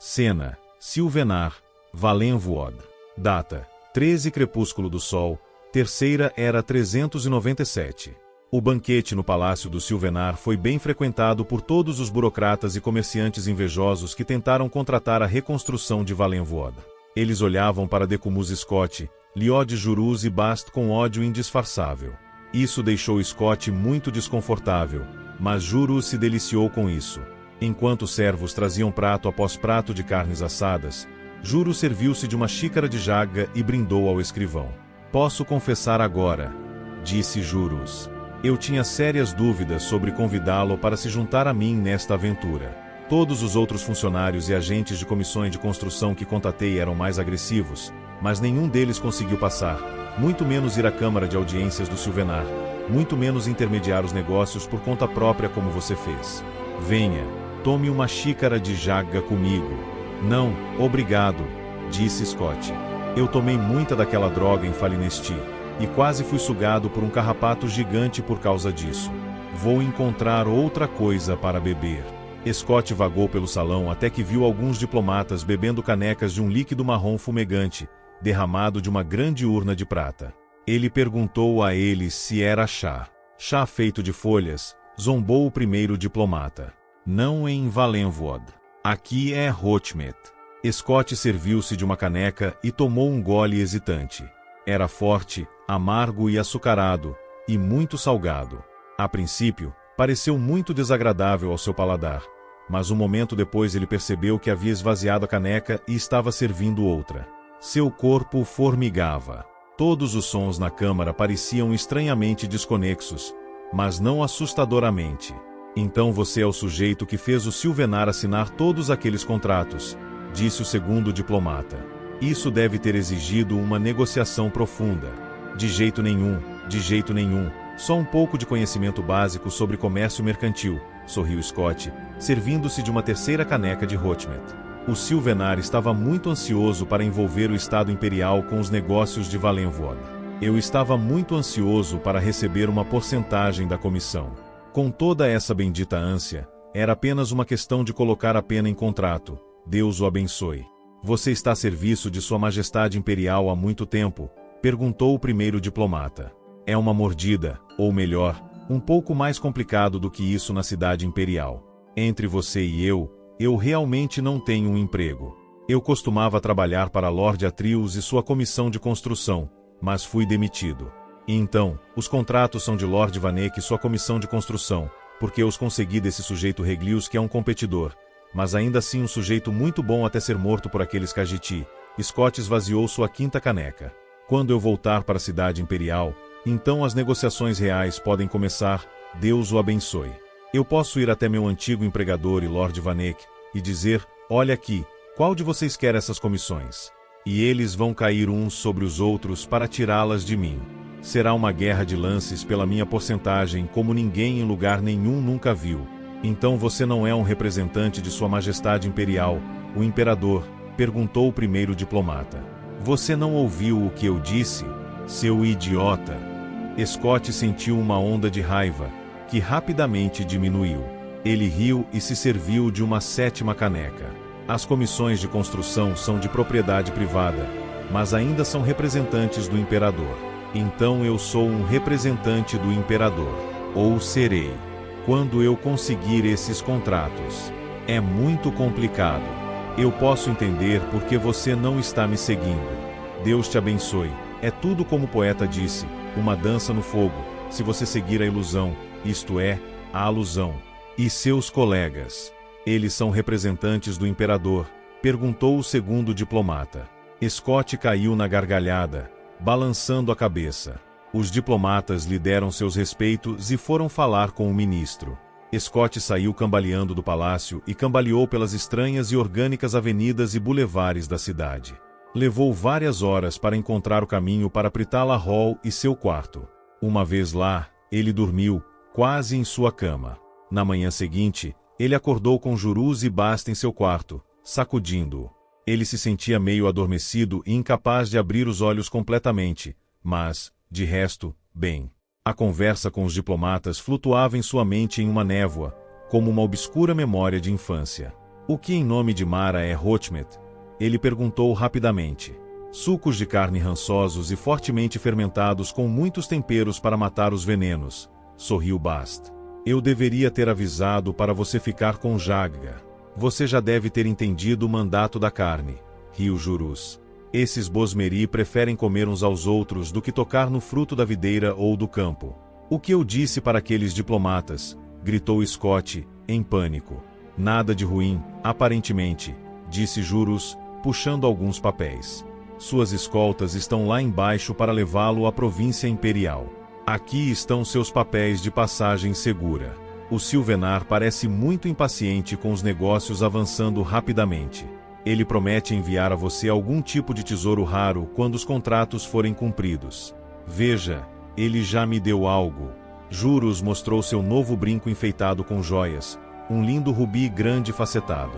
Cena: Silvenar, Valenvood. Data: 13 Crepúsculo do Sol, Terceira Era 397. O banquete no palácio do Silvenar foi bem frequentado por todos os burocratas e comerciantes invejosos que tentaram contratar a reconstrução de Valenvood. Eles olhavam para Decumus Scott, Liod Jurus e Bast com ódio indisfarçável. Isso deixou Scott muito desconfortável, mas Jurus se deliciou com isso. Enquanto os servos traziam prato após prato de carnes assadas, Jurus serviu-se de uma xícara de jaga e brindou ao escrivão. Posso confessar agora, disse Jurus. Eu tinha sérias dúvidas sobre convidá-lo para se juntar a mim nesta aventura. Todos os outros funcionários e agentes de comissões de construção que contatei eram mais agressivos, mas nenhum deles conseguiu passar, muito menos ir à Câmara de Audiências do Silvenar, muito menos intermediar os negócios por conta própria como você fez. Venha, tome uma xícara de jaga comigo. Não, obrigado, disse Scott. Eu tomei muita daquela droga em Falinesti, e quase fui sugado por um carrapato gigante por causa disso. Vou encontrar outra coisa para beber. Scott vagou pelo salão até que viu alguns diplomatas bebendo canecas de um líquido marrom fumegante, derramado de uma grande urna de prata. Ele perguntou a eles se era chá. Chá feito de folhas, zombou o primeiro diplomata. Não em Valenvood. Aqui é Hotmet. Scott serviu-se de uma caneca e tomou um gole hesitante. Era forte, amargo e açucarado, e muito salgado. A princípio, pareceu muito desagradável ao seu paladar, mas um momento depois ele percebeu que havia esvaziado a caneca e estava servindo outra. Seu corpo formigava. Todos os sons na câmara pareciam estranhamente desconexos, mas não assustadoramente. Então você é o sujeito que fez o Silvenar assinar todos aqueles contratos, disse o segundo diplomata. Isso deve ter exigido uma negociação profunda. De jeito nenhum, só um pouco de conhecimento básico sobre comércio mercantil, sorriu Scott, servindo-se de uma terceira caneca de Hotmet. O Silvenar estava muito ansioso para envolver o Estado Imperial com os negócios de Valenvood. Eu estava muito ansioso para receber uma porcentagem da comissão. Com toda essa bendita ânsia, era apenas uma questão de colocar a pena em contrato. Deus o abençoe. Você está a serviço de Sua Majestade Imperial há muito tempo? Perguntou o primeiro diplomata. É uma mordida, ou melhor, um pouco mais complicado do que isso na cidade imperial. Entre você e eu realmente não tenho um emprego. Eu costumava trabalhar para Lord Atreus e sua comissão de construção, mas fui demitido. E então, os contratos são de Lord Vanek e sua comissão de construção, porque eu os consegui desse sujeito Reglius que é um competidor, mas ainda assim um sujeito muito bom até ser morto por aqueles Khajiit. Scott esvaziou sua quinta caneca. Quando eu voltar para a cidade imperial, então as negociações reais podem começar, Deus o abençoe. Eu posso ir até meu antigo empregador e Lord Vanek, e dizer, olha aqui, qual de vocês quer essas comissões? E eles vão cair uns sobre os outros para tirá-las de mim. Será uma guerra de lances pela minha porcentagem como ninguém em lugar nenhum nunca viu. Então você não é um representante de Sua Majestade Imperial, o Imperador, perguntou o primeiro diplomata. Você não ouviu o que eu disse, seu idiota? Scott sentiu uma onda de raiva, que rapidamente diminuiu. Ele riu e se serviu de uma sétima caneca. As comissões de construção são de propriedade privada, mas ainda são representantes do Imperador. Então eu sou um representante do Imperador. Ou serei. Quando eu conseguir esses contratos. É muito complicado. Eu posso entender porque você não está me seguindo. Deus te abençoe. É tudo como o poeta disse, uma dança no fogo, se você seguir a ilusão, isto é, a alusão. E seus colegas? Eles são representantes do Imperador? Perguntou o segundo diplomata. Scott caiu na gargalhada, balançando a cabeça. Os diplomatas lhe deram seus respeitos e foram falar com o ministro. Scott saiu cambaleando do palácio e cambaleou pelas estranhas e orgânicas avenidas e bulevares da cidade. Levou várias horas para encontrar o caminho para Pritala Hall e seu quarto. Uma vez lá, ele dormiu, quase em sua cama. Na manhã seguinte, ele acordou com Jurus e Bast em seu quarto, sacudindo-o. Ele se sentia meio adormecido e incapaz de abrir os olhos completamente, mas, de resto, bem. A conversa com os diplomatas flutuava em sua mente em uma névoa, como uma obscura memória de infância. O que em nome de Mara é Hotmet? Ele perguntou rapidamente. Sucos de carne rançosos e fortemente fermentados com muitos temperos para matar os venenos, sorriu Bast. Eu deveria ter avisado para você ficar com Jagga. Você já deve ter entendido o mandato da carne, riu Jurus. Esses Bosmeri preferem comer uns aos outros do que tocar no fruto da videira ou do campo. O que eu disse para aqueles diplomatas? Gritou Scott, em pânico. Nada de ruim, aparentemente, disse Jurus, puxando alguns papéis. Suas escoltas estão lá embaixo para levá-lo à província imperial. Aqui estão seus papéis de passagem segura. O Sylvenar parece muito impaciente com os negócios avançando rapidamente. Ele promete enviar a você algum tipo de tesouro raro quando os contratos forem cumpridos. Veja, ele já me deu algo. Jurus mostrou seu novo brinco enfeitado com joias, um lindo rubi grande facetado.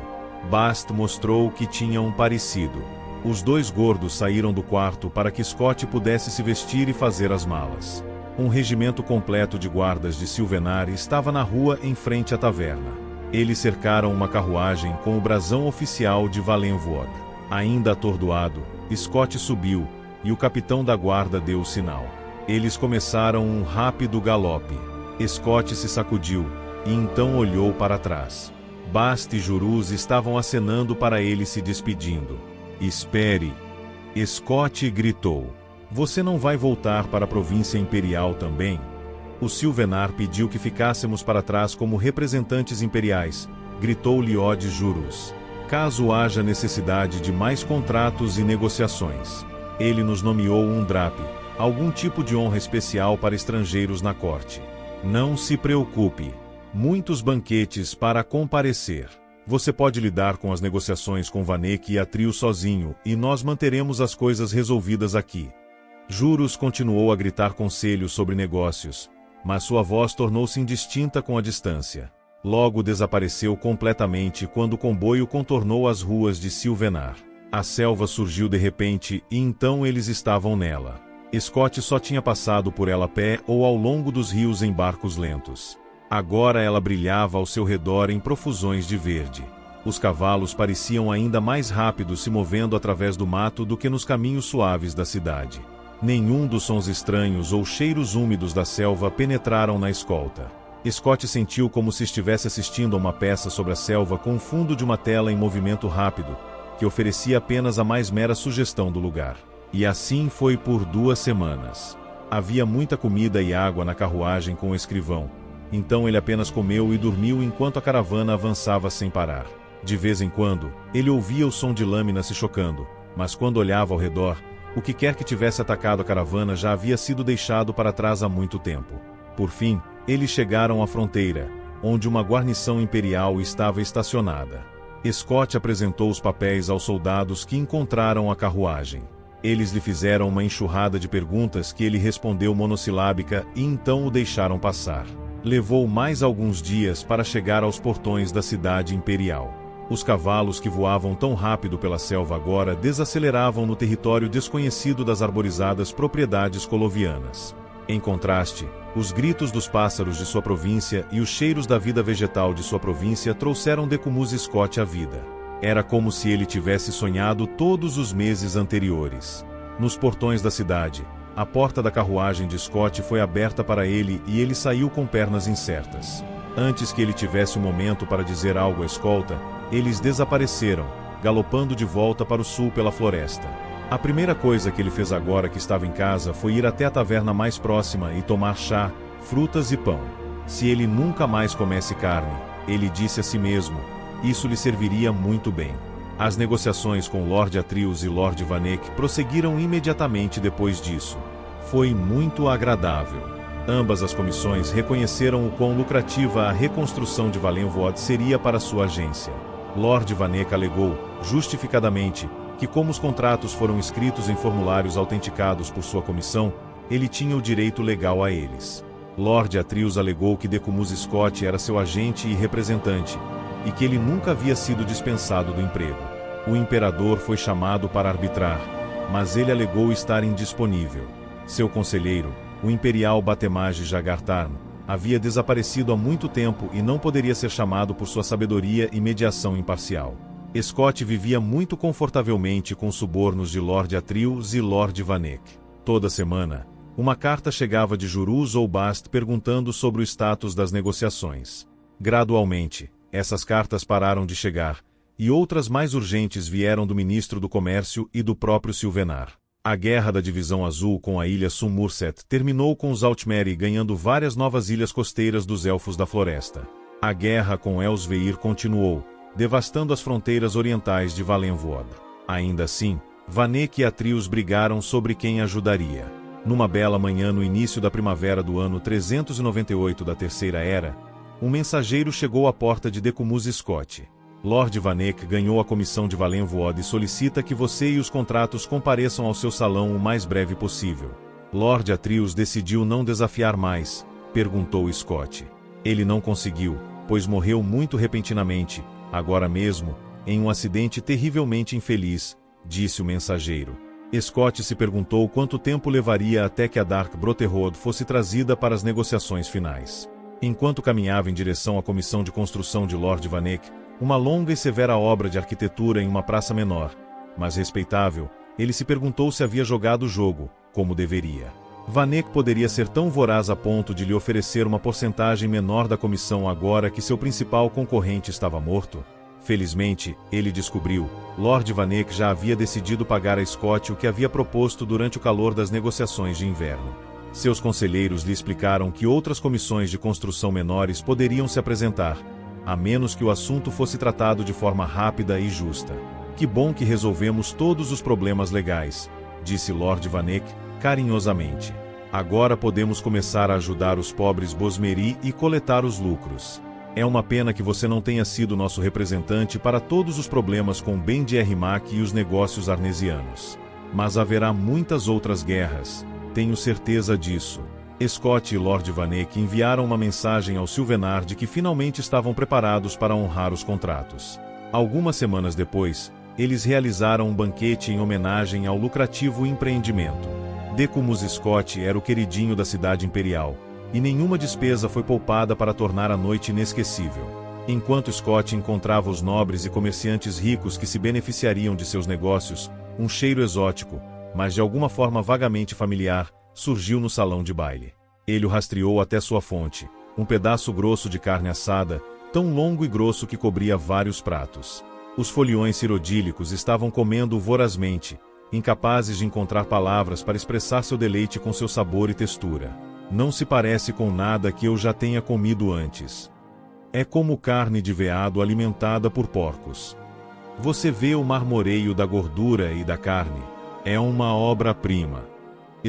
Bast mostrou que tinha um parecido. Os dois gordos saíram do quarto para que Scott pudesse se vestir e fazer as malas. Um regimento completo de guardas de Sylvenar estava na rua em frente à taverna. Eles cercaram uma carruagem com o brasão oficial de Valenvood. Ainda atordoado, Scott subiu, e o capitão da guarda deu o sinal. Eles começaram um rápido galope. Scott se sacudiu, e então olhou para trás. Bast e Jurus estavam acenando para ele se despedindo. Espere! Scott gritou. Você não vai voltar para a província imperial também? O Sylvenar pediu que ficássemos para trás como representantes imperiais, gritou Liod Jurus. Caso haja necessidade de mais contratos e negociações. Ele nos nomeou um Drap, algum tipo de honra especial para estrangeiros na corte. Não se preocupe. Muitos banquetes para comparecer. Você pode lidar com as negociações com Vanek e Atreus sozinho, e nós manteremos as coisas resolvidas aqui. Jurus continuou a gritar conselhos sobre negócios, mas sua voz tornou-se indistinta com a distância. Logo desapareceu completamente quando o comboio contornou as ruas de Sylvenar. A selva surgiu de repente e então eles estavam nela. Scott só tinha passado por ela a pé ou ao longo dos rios em barcos lentos. Agora ela brilhava ao seu redor em profusões de verde. Os cavalos pareciam ainda mais rápidos se movendo através do mato do que nos caminhos suaves da cidade. Nenhum dos sons estranhos ou cheiros úmidos da selva penetraram na escolta. Scott sentiu como se estivesse assistindo a uma peça sobre a selva com o fundo de uma tela em movimento rápido, que oferecia apenas a mais mera sugestão do lugar. E assim foi por 2 semanas. Havia muita comida e água na carruagem com o escrivão. Então ele apenas comeu e dormiu enquanto a caravana avançava sem parar. De vez em quando, ele ouvia o som de lâminas se chocando, mas quando olhava ao redor, o que quer que tivesse atacado a caravana já havia sido deixado para trás há muito tempo. Por fim, eles chegaram à fronteira, onde uma guarnição imperial estava estacionada. Scott apresentou os papéis aos soldados que encontraram a carruagem. Eles lhe fizeram uma enxurrada de perguntas que ele respondeu monossilábica e então o deixaram passar. Levou mais alguns dias para chegar aos portões da cidade imperial. Os cavalos que voavam tão rápido pela selva agora desaceleravam no território desconhecido das arborizadas propriedades colovianas. Em contraste, os gritos dos pássaros de sua província e os cheiros da vida vegetal de sua província trouxeram Decumuz Scott à vida. Era como se ele tivesse sonhado todos os meses anteriores. Nos portões da cidade, a porta da carruagem de Scott foi aberta para ele e ele saiu com pernas incertas. Antes que ele tivesse um momento para dizer algo à escolta, eles desapareceram, galopando de volta para o sul pela floresta. A primeira coisa que ele fez agora que estava em casa foi ir até a taverna mais próxima e tomar chá, frutas e pão. Se ele nunca mais comesse carne, ele disse a si mesmo, isso lhe serviria muito bem. As negociações com Lord Atreus e Lord Vanek prosseguiram imediatamente depois disso. Foi muito agradável. Ambas as comissões reconheceram o quão lucrativa a reconstrução de Valenvood seria para sua agência. Lord Vanek alegou, justificadamente, que como os contratos foram escritos em formulários autenticados por sua comissão, ele tinha o direito legal a eles. Lord Atreus alegou que Decumuz Scott era seu agente e representante, e que ele nunca havia sido dispensado do emprego. O imperador foi chamado para arbitrar, mas ele alegou estar indisponível. Seu conselheiro, o imperial Batemage Jagartarn, havia desaparecido há muito tempo e não poderia ser chamado por sua sabedoria e mediação imparcial. Scott vivia muito confortavelmente com os subornos de Lord Atreus e Lord Vanek. Toda semana, uma carta chegava de Jurus ou Bast perguntando sobre o status das negociações. Gradualmente, essas cartas pararam de chegar, e outras mais urgentes vieram do ministro do Comércio e do próprio Silvenar. A guerra da Divisão Azul com a ilha Sumurset terminou com os Altmeri ganhando várias novas ilhas costeiras dos Elfos da Floresta. A guerra com Elsveir continuou, devastando as fronteiras orientais de Valenvoord. Ainda assim, Vanek e Atreus brigaram sobre quem ajudaria. Numa bela manhã no início da primavera do ano 398 da Terceira Era, um mensageiro chegou à porta de Decumus Scott. Lord Vanek ganhou a comissão de Valenvoord e solicita que você e os contratos compareçam ao seu salão o mais breve possível. Lord Atreus decidiu não desafiar mais, perguntou Scott. Ele não conseguiu, pois morreu muito repentinamente, agora mesmo, em um acidente terrivelmente infeliz, disse o mensageiro. Scott se perguntou quanto tempo levaria até que a Dark Brotherhood fosse trazida para as negociações finais. Enquanto caminhava em direção à comissão de construção de Lord Vanek, uma longa e severa obra de arquitetura em uma praça menor, mas respeitável, ele se perguntou se havia jogado o jogo, como deveria. Vanek poderia ser tão voraz a ponto de lhe oferecer uma porcentagem menor da comissão agora que seu principal concorrente estava morto? Felizmente, ele descobriu, Lord Vanek já havia decidido pagar a Scott o que havia proposto durante o calor das negociações de inverno. Seus conselheiros lhe explicaram que outras comissões de construção menores poderiam se apresentar, a menos que o assunto fosse tratado de forma rápida e justa. Que bom que resolvemos todos os problemas legais, disse Lord Vanek, carinhosamente. Agora podemos começar a ajudar os pobres Bosmeri e coletar os lucros. É uma pena que você não tenha sido nosso representante para todos os problemas com Ben de Ermac e os negócios arnesianos. Mas haverá muitas outras guerras, tenho certeza disso. Scott e Lord Vanek enviaram uma mensagem ao Silvenar de que finalmente estavam preparados para honrar os contratos. Algumas semanas depois, eles realizaram um banquete em homenagem ao lucrativo empreendimento. Decumus Scott era o queridinho da cidade imperial, e nenhuma despesa foi poupada para tornar a noite inesquecível. Enquanto Scott encontrava os nobres e comerciantes ricos que se beneficiariam de seus negócios, um cheiro exótico, mas de alguma forma vagamente familiar, surgiu no salão de baile. Ele o rastreou até sua fonte, um pedaço grosso de carne assada, tão longo e grosso que cobria vários pratos. Os foliões cirodílicos estavam comendo vorazmente, incapazes de encontrar palavras para expressar seu deleite com seu sabor e textura. Não se parece com nada que eu já tenha comido antes. É como carne de veado alimentada por porcos. Você vê o marmoreio da gordura e da carne. É uma obra-prima.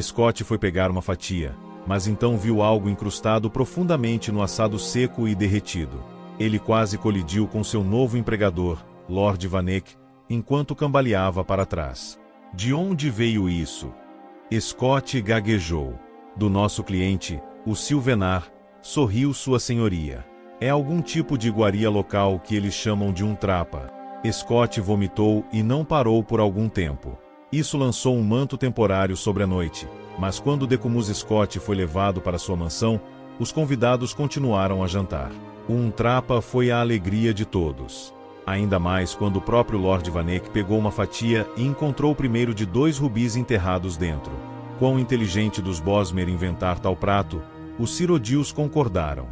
Scott foi pegar uma fatia, mas então viu algo incrustado profundamente no assado seco e derretido. Ele quase colidiu com seu novo empregador, Lord Vanek, enquanto cambaleava para trás. De onde veio isso? Scott gaguejou. Do nosso cliente, o Silvenar, sorriu Sua Senhoria. É algum tipo de iguaria local que eles chamam de um trapa. Scott vomitou e não parou por algum tempo. Isso lançou um manto temporário sobre a noite, mas quando Decumus Scott foi levado para sua mansão, os convidados continuaram a jantar. Um trapa foi a alegria de todos. Ainda mais quando o próprio Lord Vanek pegou uma fatia e encontrou o primeiro de 2 rubis enterrados dentro. Quão inteligente dos Bosmer inventar tal prato, os Cyrodiils concordaram.